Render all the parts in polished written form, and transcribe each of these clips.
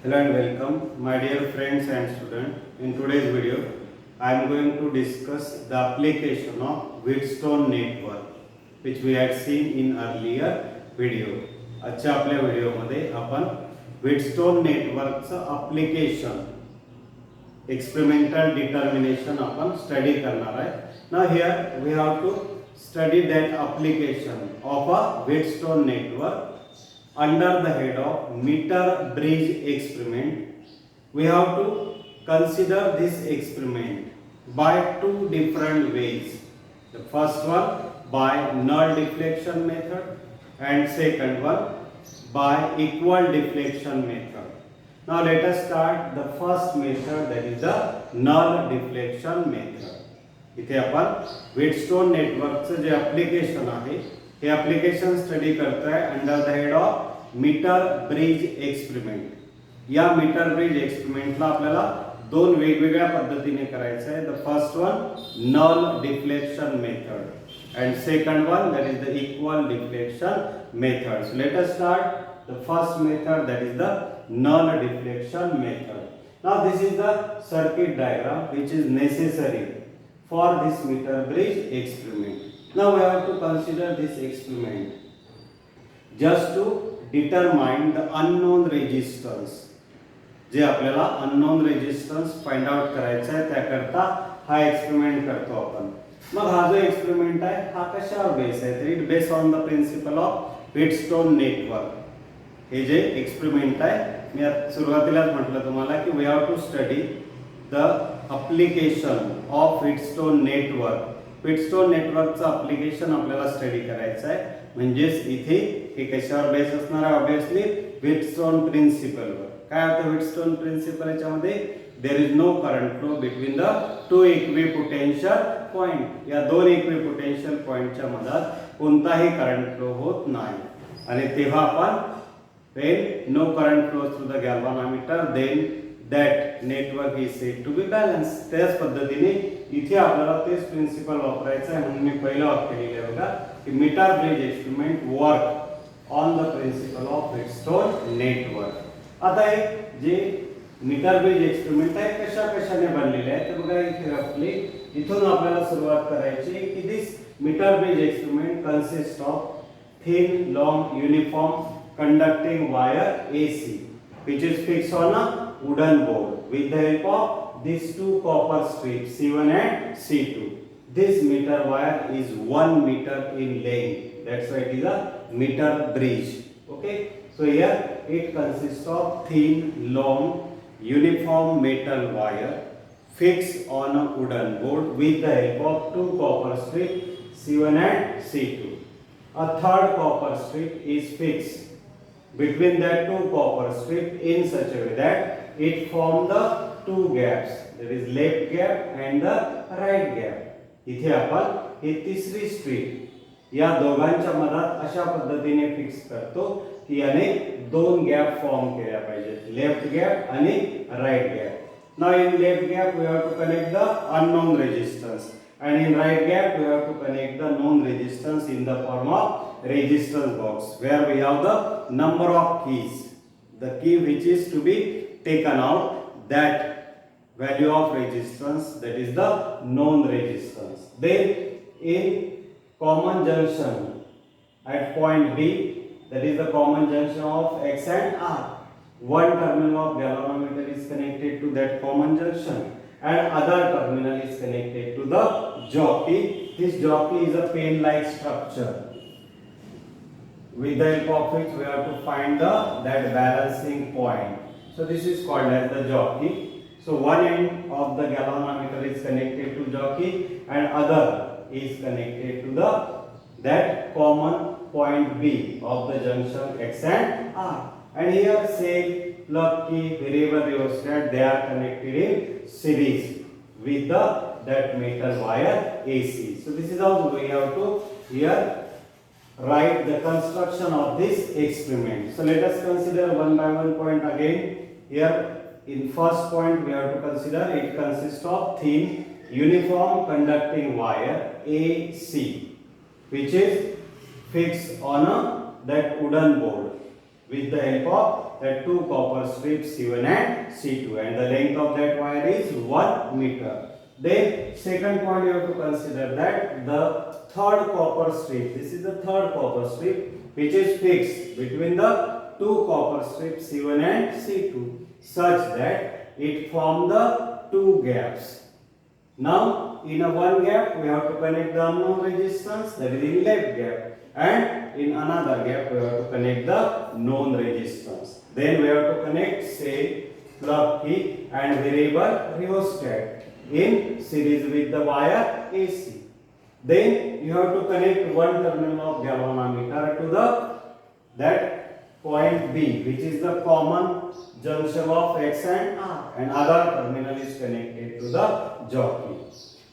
Hello and welcome, my dear friends and students. In today's video, I am going to discuss the application of Wheatstone network, which we had seen in earlier video. आजच्या आपल्या व्हिडिओमध्ये आपण Wheatstone नेटवर्कचं application, experimental determination आपण study करणार आहे. Now here we have to study that application of a Wheatstone network under the head of meter bridge experiment. We have to consider this experiment by two different ways. The first one by null deflection method and second one by equal deflection method. Now let us start the first method, that is the null deflection method. इथे आपण Wheatstone नेटवर्कचं जे application आहे हे application study करतोय under the head of metre bridge experiment. या metre bridge एक्सपेरिमेंटला आपल्याला दोन वेगवेगळ्या पद्धतीने करायचं आहे. The first one null deflection method and second one that is the equal deflection method. So let us start the first method, that is the null deflection method. Now this is the circuit diagram which is necessary for this meter bridge experiment. Now we have to consider this experiment just to determine the unknown resistance. जे आपल्याला unknown resistance find out करायचा आहे त्याकरता हा experiment करतो आपण. मग हा जो experiment आहे हा कशावर बेस आहे, तर it base on the principle of Wheatstone network. हे जे एक्सपेरिमेंट आहे मी सुरुवातीलाच म्हटलं तुम्हाला की we have to study the application of Wheatstone network. Wheatstone नेटवर्कचं ॲप्लिकेशन आपल्याला स्टडी करायचं आहे. म्हणजेच इथे हे कशावर बेस असणार आहे, ऑब्विसली Wheatstone प्रिन्सिपलवर. काय होतं Wheatstone प्रिन्सिपल, याच्यामध्ये there is no current flow between the two equipotential point. या दोन इक्विपोटेन्शियल पॉइंटच्या मधात कोणताही करंट फ्लो होत नाही. आणि तेव्हा आपण when no current flows through the galvanometer, then that network is said to be balanced. त्याच पद्धतीने इथे आपल्याला तेच प्रिन्सिपल वापरायचं आहे. म्हणून मी पहिलं वाक्य लिहिलं बघा की metre bridge experiment work on the principle of Wheatstone network. आता हे जे मीटर ब्रिज एक्सपेरिमेंट आहे कशा कशाने बनलेले आहे तर बघा इथे रफली इथून आपल्याला सुरुवात करायची की this metre bridge experiment consist of thin long uniform conducting wire AC which is fixed on a wooden board with the help of these two copper strips C1 and C2. This meter wire is 1 meter in length. That's why it is a meter bridge. Okay, so here it consists of thin long uniform metal wire fixed on a wooden board with the help of two copper strips C1 and C2. A third copper strip is fixed between that two copper strip in such a way that it form the two gaps, that is left gap and the right gap. इथे आपण हे तिसरी strip या दोघांच्या मधात अशा पद्धतीने fix करतो की याने दोन गॅप फॉर्म केल्या पाहिजेत, लेफ्ट गॅप आणि right gap. Now in left gap we have to connect the unknown resistance and in right gap we have to connect the known resistance in the form of resistance box where we have the number of keys. The key which is to be taken out, that value of resistance, that is the known resistance. Then in common junction at point B, that is the common junction of X and R, one terminal of galvanometer is connected to that common junction and other terminal is connected to the jockey. This jockey is a pen like structure with the help of which we have to find that balancing point. So this is called as the jockey. So one end of the galvanometer is connected to jockey and other is connected to that common point B of the junction X and R. And here say plug key, variable rheostat, they are connected in series with that metal wire AC. So this is how we have to here write the construction of this experiment. So let us consider one by one point again. Here in first point we have to consider it consists of thin uniform conducting wire AC which is fixed on that wooden board. with the help of the two copper strips C1 and C2, and the length of that wire is 1 meter. Then second point you have to consider that the third copper strip, this is the third copper strip which is fixed between the two copper strips C1 and C2 such that it form the two gaps. Now in a one gap we have to connect the unknown resistance, that is in left gap, and in another gap we have to connect the known resistance. Then we have to connect cell, plug key and variable rheostat in series with the wire AC. Then you have to connect one terminal of galvanometer to the that point B, which is the common junction of X and R, and other terminal is connected to the jockey.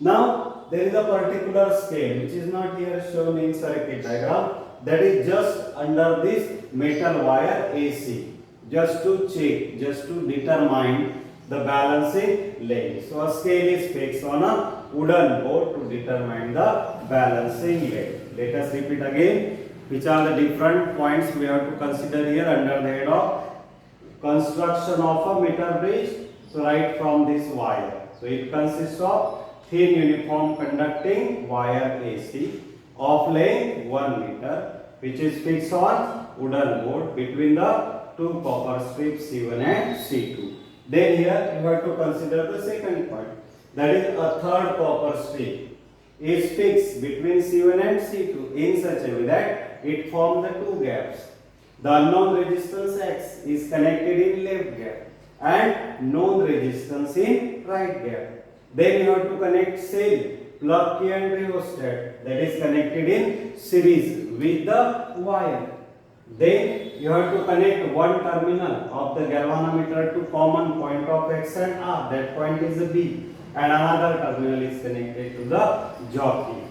Now there is a particular scale which is not here shown in circuit diagram, that is just under this metal wire AC, just to check, just to determine the balancing length. So a scale is fixed on a wooden board to determine the balancing length. Let us repeat again which are the different points we have to consider here under the head of construction of a meter bridge. So right from this wire, so it consists of thin uniform conducting wire AC of length 1 meter, which is fixed on wooden board between the two copper strips C1 and C2. Then here you have to consider the second point, that is a third copper strip is fixed between C1 and C2 in such a way that it forms the two gaps. The unknown resistance X is connected in left gap and known resistance in right gap. Then you have to connect cell, plug key and rheostat, that is connected in series with the wire. Then you have to connect one terminal of the galvanometer to common point of X and R, that point is a B, and another terminal is connected to the jockey.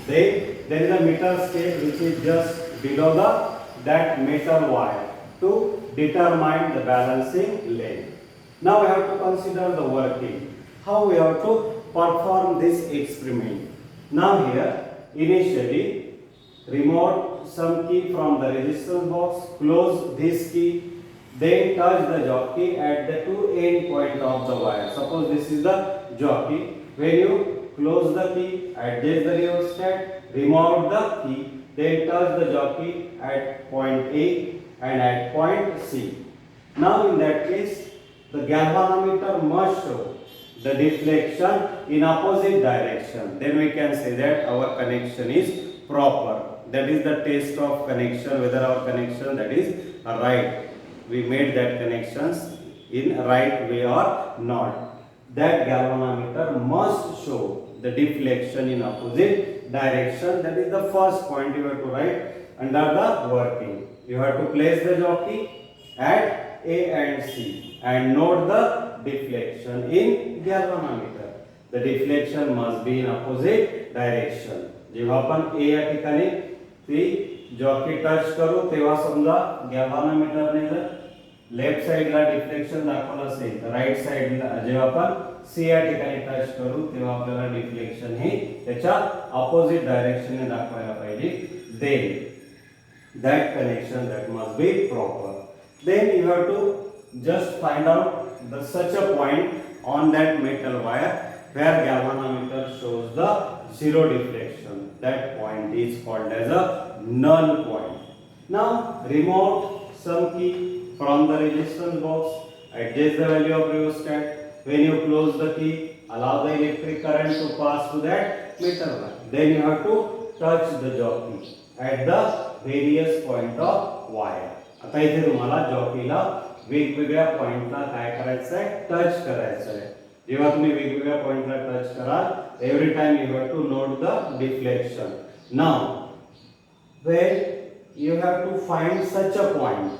Then there is a meter scale which is just below that metal wire to determine the balancing length. Now we have to consider the working. How we have to perform this experiment. Now here initially remove some key from the resistance box, close this key, then touch the jockey at the two end point of the wire. Suppose this is the jockey. When you close the key, adjust the rheostat, remove the key, then touch the jockey at point A and at point C. Now in that case the galvanometer must show the deflection in opposite direction. Then we can say that our connection is proper. That is the test of connection, whether our connection that is right. We made that connections in right way or not. That galvanometer must show the deflection in opposite direction. That is the first point you have to write under the working. You have to place the jockey at A and C and note the deflection in galvanometer. The deflection must be in opposite direction. जेव्हा आपण A या ठिकाणी ती jockey touch करू तेव्हा समजा गॅल्व्हनोमीटरने जर left साइडला डिफ्लेक्शन दाखवलं असेल तर राइट साइडला जेव्हा आपण C या ठिकाणी टच करू तेव्हा आपल्याला डिफ्लेक्शन हे त्याच्या ऑपोजिट डायरेक्शनने दाखवायला पाहिजे. Then that connection that must be proper. Then you have to just find out such a point on that metal wire where galvanometer shows the zero deflection. That point is called as a null point. Now remove some key from the resistance box, adjust the value of rheostat. When you close the key, allow the electric current to pass to that metal wire. Then you have to touch the jockey at the various point of wire. आता इथे तुम्हाला जॉकीला वेगवेगळ्या पॉइंटला काय करायचं आहे, touch करायचं आहे. जेव्हा तुम्ही वेगवेगळ्या पॉइंटला टच कराल every time you have to note the deflection. Now when you have to find such a point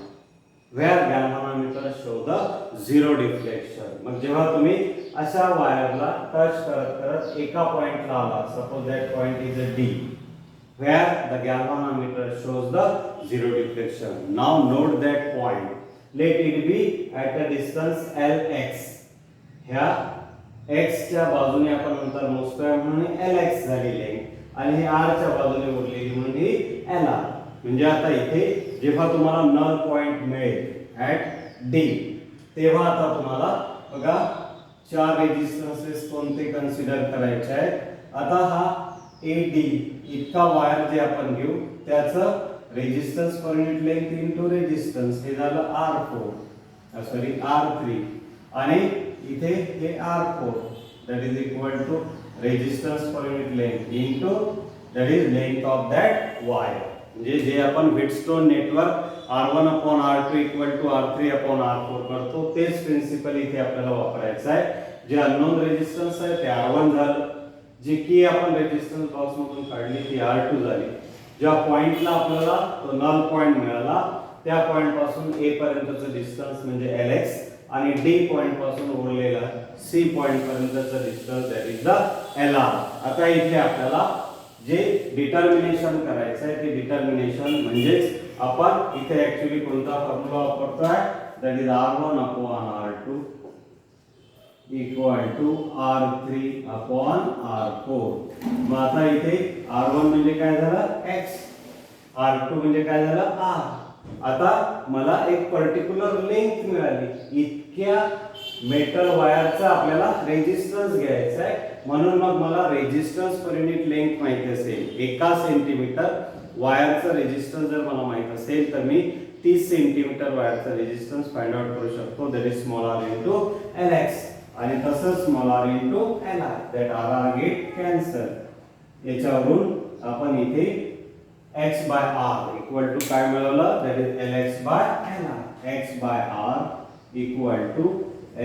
where galvanometer show the zero deflection. मग जेव्हा तुम्ही अशा वायरला टच करत करत एका पॉइंटला आला, suppose that point is a D where the galvanometer shows the zero deflection. Now note that point. Let it be at a distance Lx. ह्या x च्या बाजूने आपण नंतर मोजतोय म्हणून Lx झाली लेंथ आणि हे r च्या बाजूने उरलेली म्हणजे Lr. म्हणजे आता इथे जेव्हा तुम्हाला नल पॉइंट मिळेल ऍट डी, तेव्हा आता तुम्हाला बघा 4 रेजिस्टन्सेस कोणते कन्सिडर करायचे आहेत. आता हा AD इतका वायर जे आपण घेऊ त्याचं resistance per unit length into resistance हे झालं R3 आणि इथे हे R4 that is equal to resistance per unit length into that is length of that wire. म्हणजे जे आपण Wheatstone network R1 upon R2 equal to R3 upon R4 करतो तेच principal इथे आपल्याला वापरायचं आहे. जे अननोन रेजिस्टन्स आहे ते R1 झालं, जी की आपण रेजिस्टन्स बॉक्स मधून काढली ती R2 झाली. ज्या पॉइंटला आपल्याला तो नल पॉइंट मिळाला त्या पॉइंट पासून A पर्यंतचं डिस्टन्स म्हणजे Lx आणि D पॉइंट पासून उरलेला C पॉइंट पर्यंतचं distance that is the Lr. आता इथे आपल्याला जे डिटर्मिनेशन करायचं आहे ते डिटर्मिनेशन म्हणजेच आपण इथे ऍक्च्युअली कोणता फॉर्म्युला वापरतोय that is R1 upon R2 equal to R3 upon R4. मग आता इथे R1 म्हणजे काय झालं x, R2 म्हणजे काय झालं R. आता मला एक पर्टिक्युलर लेंथ मिळाली, इतक्या मेटल वायरचा आपल्याला रेजिस्टन्स घ्यायचा आहे. म्हणून मग मला रेजिस्टन्स पर युनिट लेंथ माहिती असेल, 1 सेंटीमीटर वायरचा रेजिस्टन्स जर मला माहित असेल तर मी 30 सेंटीमीटर वायरचा रेजिस्टन्स फाइंड आउट करू शकतो. That is small r into Lx आणि तसंच small r into Li. That r get cancel. याच्यावरून आपण इथे x by r equal to काय मिळवलं that is Lx by Li. x by r equal to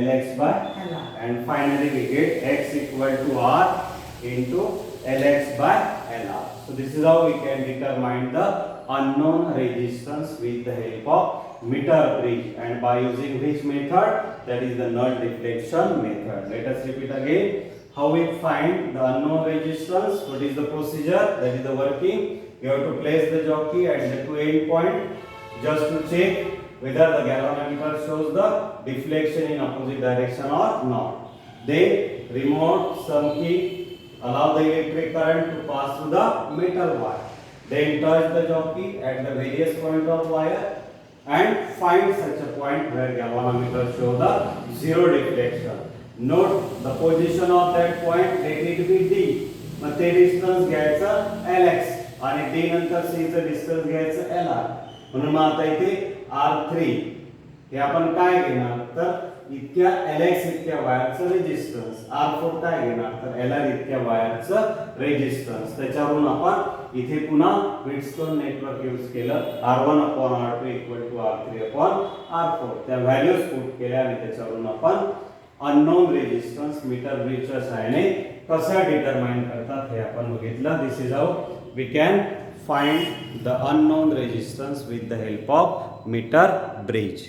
Lx by Li and finally we get x equal to r into Lx by Li. So this is how we can determine the unknown resistance with the help of meter bridge and by using which method, that is the null deflection method. Let us repeat again how we find the unknown resistance. What is the procedure, that is the working. You have to place the jockey at the two end point just to check whether the galvanometer shows the deflection in opposite direction or not. Then remove some key, allow the electric current to pass through the metal wire. Then touch the jockey at the various points of wire and find such a point where galvanometer show the zero deflection. Note the position of that point, let it be D. मग ते distance घ्यायचं Lx आणि D नंतर C चं distance घ्यायचं Lr. म्हणून मग आता इथे R3 हे आपण काय घेणार तर इतक्या Lx इतक्या वायरचं रेजिस्टन्स, R4 काय घेणार तर Lr इतक्या वायरचं रेजिस्टन्स. त्याच्यावरून आपण इथे पुन्हा व्हीटस्टोन नेटवर्क यूज केलं, R1 upon R2 equal to R3 upon R4. त्या व्हॅल्यूज पुट केल्या आणि त्याच्यावरून आपण अननोन रेजिस्टन्स मीटर ब्रिजच्या सहाय्याने कसा डिटरमाइन करतात हे आपण बघितलं. This is how we can find the unknown resistance with the help of meter bridge.